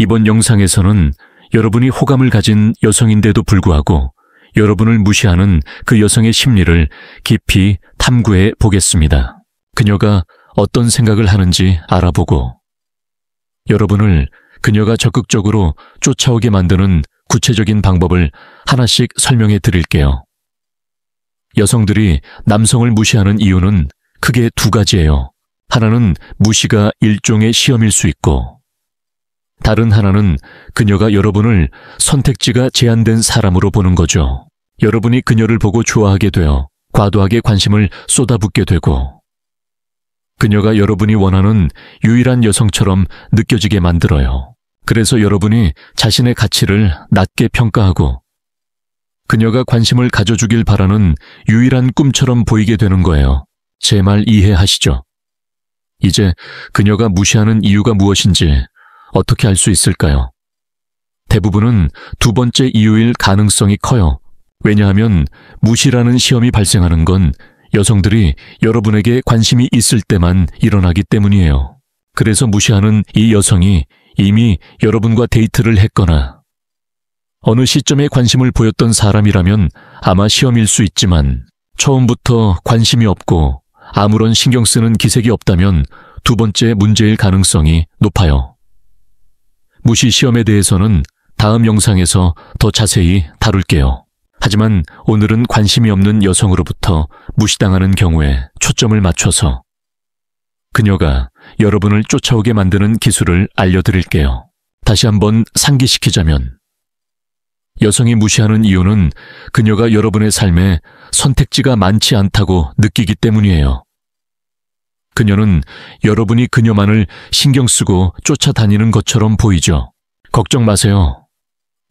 이번 영상에서는 여러분이 호감을 가진 여성인데도 불구하고 여러분을 무시하는 그 여성의 심리를 깊이 탐구해 보겠습니다. 그녀가 어떤 생각을 하는지 알아보고 여러분을 그녀가 적극적으로 쫓아오게 만드는 구체적인 방법을 하나씩 설명해 드릴게요. 여성들이 남성을 무시하는 이유는 크게 두 가지예요. 하나는 무시가 일종의 시험일 수 있고 다른 하나는 그녀가 여러분을 선택지가 제한된 사람으로 보는 거죠. 여러분이 그녀를 보고 좋아하게 되어 과도하게 관심을 쏟아붓게 되고 그녀가 여러분이 원하는 유일한 여성처럼 느껴지게 만들어요. 그래서 여러분이 자신의 가치를 낮게 평가하고 그녀가 관심을 가져주길 바라는 유일한 꿈처럼 보이게 되는 거예요. 제 말 이해하시죠? 이제 그녀가 무시하는 이유가 무엇인지 어떻게 알 수 있을까요? 대부분은 두 번째 이유일 가능성이 커요. 왜냐하면 무시라는 시험이 발생하는 건 여성들이 여러분에게 관심이 있을 때만 일어나기 때문이에요. 그래서 무시하는 이 여성이 이미 여러분과 데이트를 했거나 어느 시점에 관심을 보였던 사람이라면 아마 시험일 수 있지만 처음부터 관심이 없고 아무런 신경 쓰는 기색이 없다면 두 번째 문제일 가능성이 높아요. 무시 시험에 대해서는 다음 영상에서 더 자세히 다룰게요. 하지만 오늘은 관심이 없는 여성으로부터 무시당하는 경우에 초점을 맞춰서 그녀가 여러분을 쫓아오게 만드는 기술을 알려드릴게요. 다시 한번 상기시키자면 여성이 무시하는 이유는 그녀가 여러분의 삶에 선택지가 많지 않다고 느끼기 때문이에요. 그녀는 여러분이 그녀만을 신경 쓰고 쫓아다니는 것처럼 보이죠. 걱정 마세요.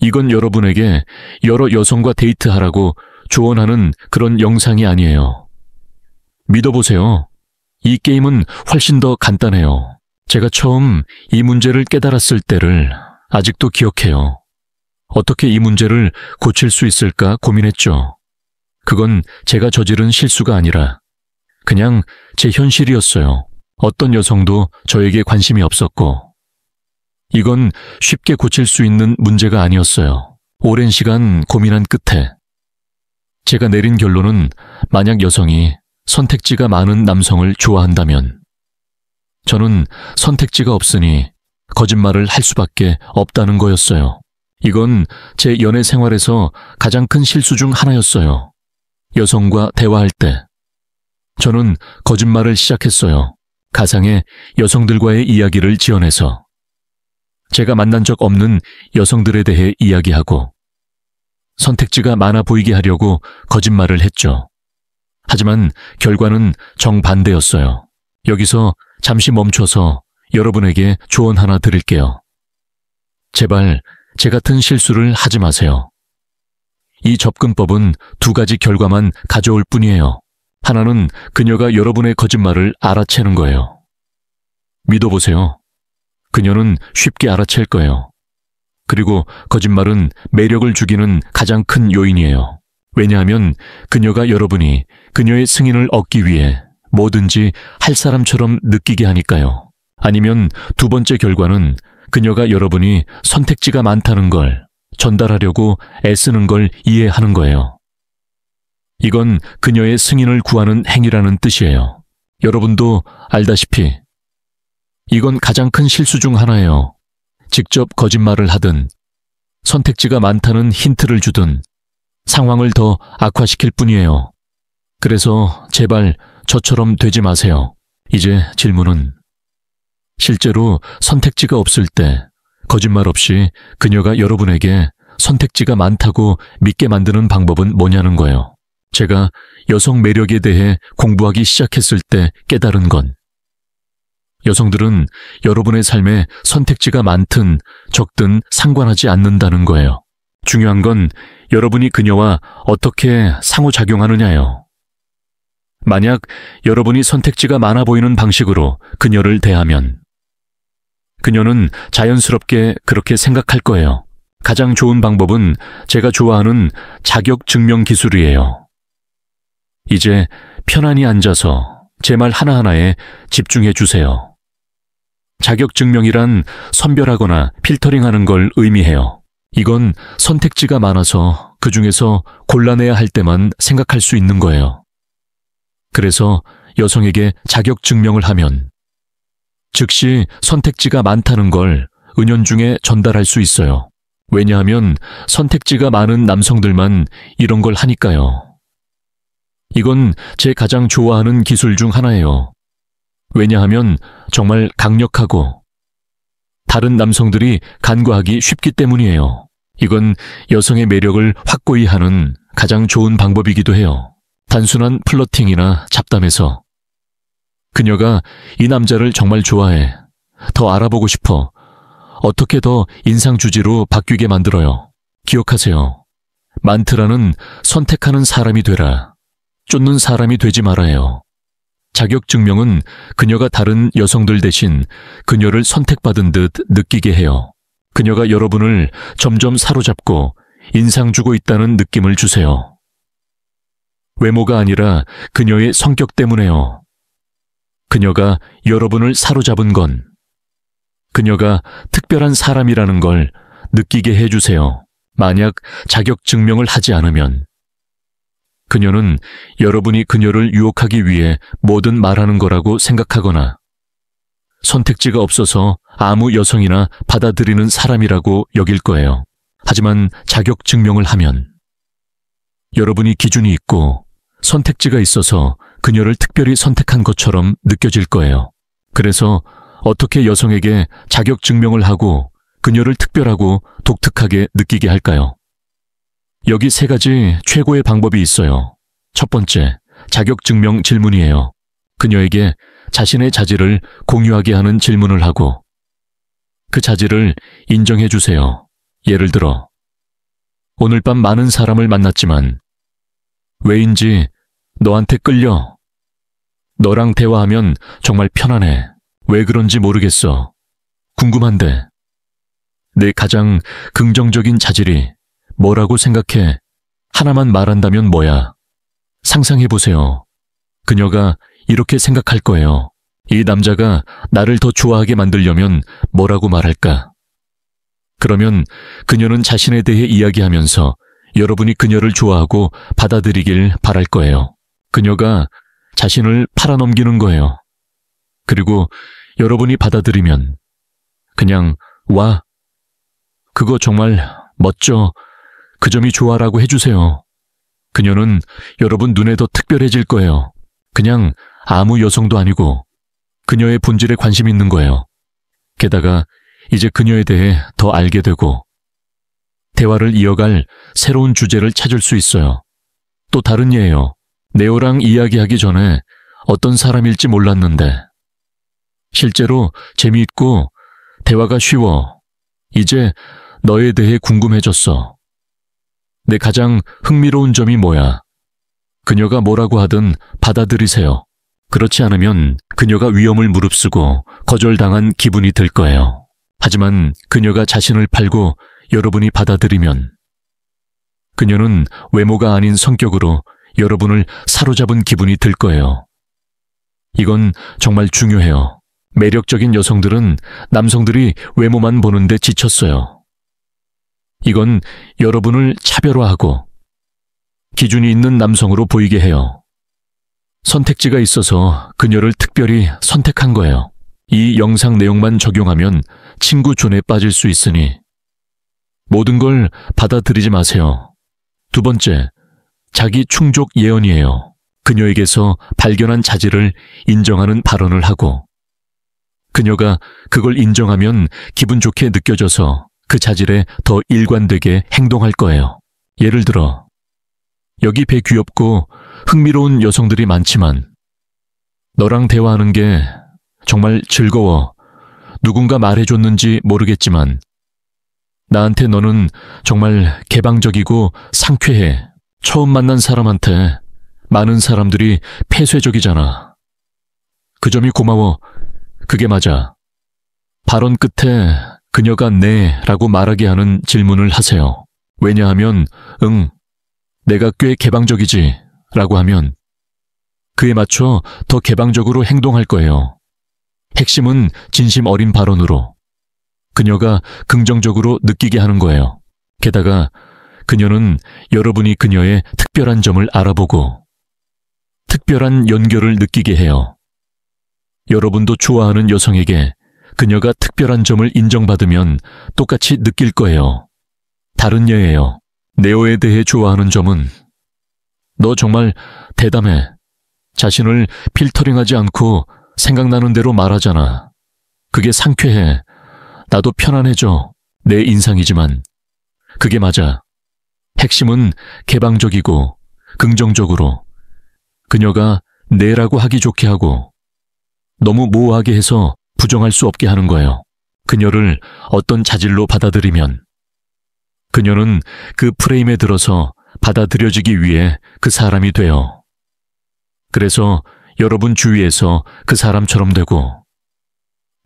이건 여러분에게 여러 여성과 데이트하라고 조언하는 그런 영상이 아니에요. 믿어보세요. 이 게임은 훨씬 더 간단해요. 제가 처음 이 문제를 깨달았을 때를 아직도 기억해요. 어떻게 이 문제를 고칠 수 있을까 고민했죠. 그건 제가 저지른 실수가 아니라 그냥 제 현실이었어요. 어떤 여성도 저에게 관심이 없었고 이건 쉽게 고칠 수 있는 문제가 아니었어요. 오랜 시간 고민한 끝에 제가 내린 결론은 만약 여성이 선택지가 많은 남성을 좋아한다면 저는 선택지가 없으니 거짓말을 할 수밖에 없다는 거였어요. 이건 제 연애 생활에서 가장 큰 실수 중 하나였어요. 여성과 대화할 때 저는 거짓말을 시작했어요. 가상의 여성들과의 이야기를 지어내서 제가 만난 적 없는 여성들에 대해 이야기하고 선택지가 많아 보이게 하려고 거짓말을 했죠. 하지만 결과는 정반대였어요. 여기서 잠시 멈춰서 여러분에게 조언 하나 드릴게요. 제발 제 같은 실수를 하지 마세요. 이 접근법은 두 가지 결과만 가져올 뿐이에요. 하나는 그녀가 여러분의 거짓말을 알아채는 거예요. 믿어보세요. 그녀는 쉽게 알아챌 거예요. 그리고 거짓말은 매력을 죽이는 가장 큰 요인이에요. 왜냐하면 그녀가 여러분이 그녀의 승인을 얻기 위해 뭐든지 할 사람처럼 느끼게 하니까요. 아니면 두 번째 결과는 그녀가 여러분이 선택지가 많다는 걸 전달하려고 애쓰는 걸 이해하는 거예요. 이건 그녀의 승인을 구하는 행위라는 뜻이에요. 여러분도 알다시피 이건 가장 큰 실수 중 하나예요. 직접 거짓말을 하든 선택지가 많다는 힌트를 주든 상황을 더 악화시킬 뿐이에요. 그래서 제발 저처럼 되지 마세요. 이제 질문은 실제로 선택지가 없을 때 거짓말 없이 그녀가 여러분에게 선택지가 많다고 믿게 만드는 방법은 뭐냐는 거예요. 제가 여성 매력에 대해 공부하기 시작했을 때 깨달은 건 여성들은 여러분의 삶에 선택지가 많든 적든 상관하지 않는다는 거예요. 중요한 건 여러분이 그녀와 어떻게 상호작용하느냐예요. 만약 여러분이 선택지가 많아 보이는 방식으로 그녀를 대하면 그녀는 자연스럽게 그렇게 생각할 거예요. 가장 좋은 방법은 제가 좋아하는 자격 증명 기술이에요. 이제 편안히 앉아서 제 말 하나하나에 집중해 주세요. 자격증명이란 선별하거나 필터링하는 걸 의미해요. 이건 선택지가 많아서 그 중에서 골라내야 할 때만 생각할 수 있는 거예요. 그래서 여성에게 자격증명을 하면 즉시 선택지가 많다는 걸 은연중에 전달할 수 있어요. 왜냐하면 선택지가 많은 남성들만 이런 걸 하니까요. 이건 제 가장 좋아하는 기술 중 하나예요. 왜냐하면 정말 강력하고 다른 남성들이 간과하기 쉽기 때문이에요. 이건 여성의 매력을 확고히 하는 가장 좋은 방법이기도 해요. 단순한 플러팅이나 잡담에서 그녀가 이 남자를 정말 좋아해, 더 알아보고 싶어, 어떻게 더 인상주지로 바뀌게 만들어요. 기억하세요. 만트라는 선택하는 사람이 되라, 쫓는 사람이 되지 말아요. 자격증명은 그녀가 다른 여성들 대신 그녀를 선택받은 듯 느끼게 해요. 그녀가 여러분을 점점 사로잡고 인상 주고 있다는 느낌을 주세요. 외모가 아니라 그녀의 성격 때문에요. 그녀가 여러분을 사로잡은 건 그녀가 특별한 사람이라는 걸 느끼게 해주세요. 만약 자격증명을 하지 않으면 그녀는 여러분이 그녀를 유혹하기 위해 뭐든 말하는 거라고 생각하거나 선택지가 없어서 아무 여성이나 받아들이는 사람이라고 여길 거예요. 하지만 자격증명을 하면 여러분이 기준이 있고 선택지가 있어서 그녀를 특별히 선택한 것처럼 느껴질 거예요. 그래서 어떻게 여성에게 자격증명을 하고 그녀를 특별하고 독특하게 느끼게 할까요? 여기 3가지 최고의 방법이 있어요. 첫 번째, 자격증명 질문이에요. 그녀에게 자신의 자질을 공유하게 하는 질문을 하고 그 자질을 인정해 주세요. 예를 들어, 오늘 밤 많은 사람을 만났지만 왜인지 너한테 끌려. 너랑 대화하면 정말 편안해. 왜 그런지 모르겠어. 궁금한데 내 가장 긍정적인 자질이 뭐라고 생각해? 하나만 말한다면 뭐야? 상상해보세요. 그녀가 이렇게 생각할 거예요. 이 남자가 나를 더 좋아하게 만들려면 뭐라고 말할까? 그러면 그녀는 자신에 대해 이야기하면서 여러분이 그녀를 좋아하고 받아들이길 바랄 거예요. 그녀가 자신을 팔아넘기는 거예요. 그리고 여러분이 받아들이면 그냥 와, 그거 정말 멋져, 그 점이 좋아라고 해주세요. 그녀는 여러분 눈에 더 특별해질 거예요. 그냥 아무 여성도 아니고 그녀의 본질에 관심 있는 거예요. 게다가 이제 그녀에 대해 더 알게 되고 대화를 이어갈 새로운 주제를 찾을 수 있어요. 또 다른 예예요. 네오랑 이야기하기 전에 어떤 사람일지 몰랐는데 실제로 재미있고 대화가 쉬워. 이제 너에 대해 궁금해졌어. 내 가장 흥미로운 점이 뭐야? 그녀가 뭐라고 하든 받아들이세요. 그렇지 않으면 그녀가 위험을 무릅쓰고 거절당한 기분이 들 거예요. 하지만 그녀가 자신을 팔고 여러분이 받아들이면 그녀는 외모가 아닌 성격으로 여러분을 사로잡은 기분이 들 거예요. 이건 정말 중요해요. 매력적인 여성들은 남성들이 외모만 보는데 지쳤어요. 이건 여러분을 차별화하고 기준이 있는 남성으로 보이게 해요. 선택지가 있어서 그녀를 특별히 선택한 거예요. 이 영상 내용만 적용하면 친구 존에 빠질 수 있으니 모든 걸 받아들이지 마세요. 두 번째, 자기 충족 예언이에요. 그녀에게서 발견한 자질을 인정하는 발언을 하고 그녀가 그걸 인정하면 기분 좋게 느껴져서 그 자질에 더 일관되게 행동할 거예요. 예를 들어, 여기 배 귀엽고 흥미로운 여성들이 많지만 너랑 대화하는 게 정말 즐거워. 누군가 말해줬는지 모르겠지만 나한테 너는 정말 개방적이고 상쾌해. 처음 만난 사람한테 많은 사람들이 폐쇄적이잖아. 그 점이 고마워. 그게 맞아. 발언 끝에 그녀가 네 라고 말하게 하는 질문을 하세요. 왜냐하면 응, 내가 꽤 개방적이지 라고 하면 그에 맞춰 더 개방적으로 행동할 거예요. 핵심은 진심 어린 발언으로 그녀가 긍정적으로 느끼게 하는 거예요. 게다가 그녀는 여러분이 그녀의 특별한 점을 알아보고 특별한 연결을 느끼게 해요. 여러분도 좋아하는 여성에게 그녀가 특별한 점을 인정받으면 똑같이 느낄 거예요. 다른 예예요. 네오에 대해 좋아하는 점은 너 정말 대담해. 자신을 필터링하지 않고 생각나는 대로 말하잖아. 그게 상쾌해. 나도 편안해져. 내 인상이지만. 그게 맞아. 핵심은 개방적이고 긍정적으로 그녀가 네라고 하기 좋게 하고 너무 모호하게 해서 부정할 수 없게 하는 거예요. 그녀를 어떤 자질로 받아들이면 그녀는 그 프레임에 들어서 받아들여지기 위해 그 사람이 돼요. 그래서 여러분 주위에서 그 사람처럼 되고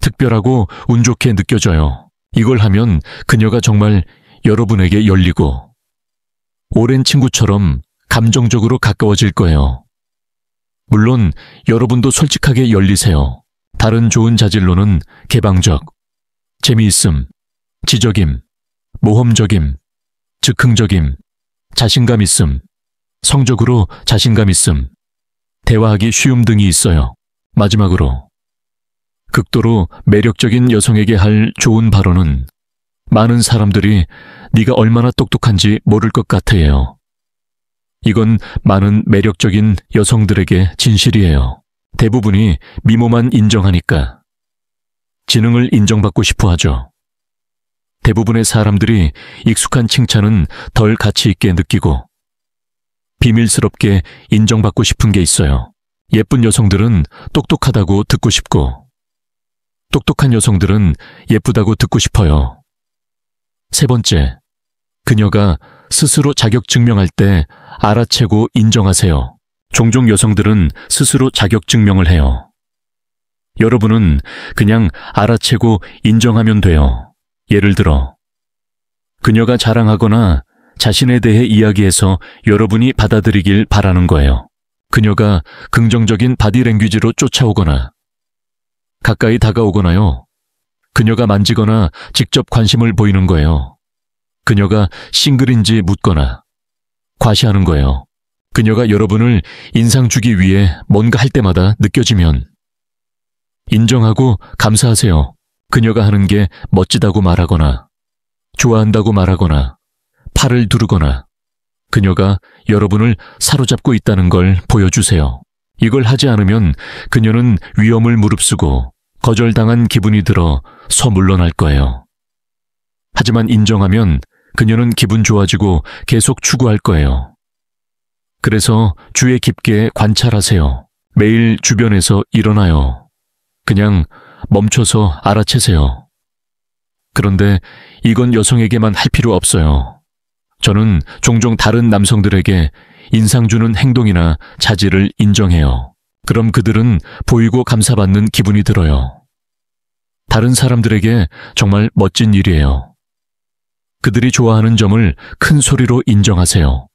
특별하고 운 좋게 느껴져요. 이걸 하면 그녀가 정말 여러분에게 열리고 오랜 친구처럼 감정적으로 가까워질 거예요. 물론 여러분도 솔직하게 열리세요. 다른 좋은 자질로는 개방적, 재미있음, 지적임, 모험적임, 즉흥적임, 자신감 있음, 성적으로 자신감 있음, 대화하기 쉬움 등이 있어요. 마지막으로 극도로 매력적인 여성에게 할 좋은 발언은 많은 사람들이 네가 얼마나 똑똑한지 모를 것 같아요. 이건 많은 매력적인 여성들에게 진실이에요. 대부분이 미모만 인정하니까 지능을 인정받고 싶어 하죠. 대부분의 사람들이 익숙한 칭찬은 덜 가치 있게 느끼고 비밀스럽게 인정받고 싶은 게 있어요. 예쁜 여성들은 똑똑하다고 듣고 싶고 똑똑한 여성들은 예쁘다고 듣고 싶어요. 세 번째, 그녀가 스스로 자격 증명할 때 알아채고 인정하세요. 종종 여성들은 스스로 자격 증명을 해요. 여러분은 그냥 알아채고 인정하면 돼요. 예를 들어, 그녀가 자랑하거나 자신에 대해 이야기해서 여러분이 받아들이길 바라는 거예요. 그녀가 긍정적인 바디랭귀지로 쫓아오거나 가까이 다가오거나요. 그녀가 만지거나 직접 관심을 보이는 거예요. 그녀가 싱글인지 묻거나 과시하는 거예요. 그녀가 여러분을 인상 주기 위해 뭔가 할 때마다 느껴지면 인정하고 감사하세요. 그녀가 하는 게 멋지다고 말하거나 좋아한다고 말하거나 팔을 두르거나 그녀가 여러분을 사로잡고 있다는 걸 보여주세요. 이걸 하지 않으면 그녀는 위험을 무릅쓰고 거절당한 기분이 들어 서물러날 거예요. 하지만 인정하면 그녀는 기분 좋아지고 계속 추구할 거예요. 그래서 주의 깊게 관찰하세요. 매일 주변에서 일어나요. 그냥 멈춰서 알아채세요. 그런데 이건 여성에게만 할 필요 없어요. 저는 종종 다른 남성들에게 인상 주는 행동이나 자질을 인정해요. 그럼 그들은 보이고 감사받는 기분이 들어요. 다른 사람들에게 정말 멋진 일이에요. 그들이 좋아하는 점을 큰 소리로 인정하세요.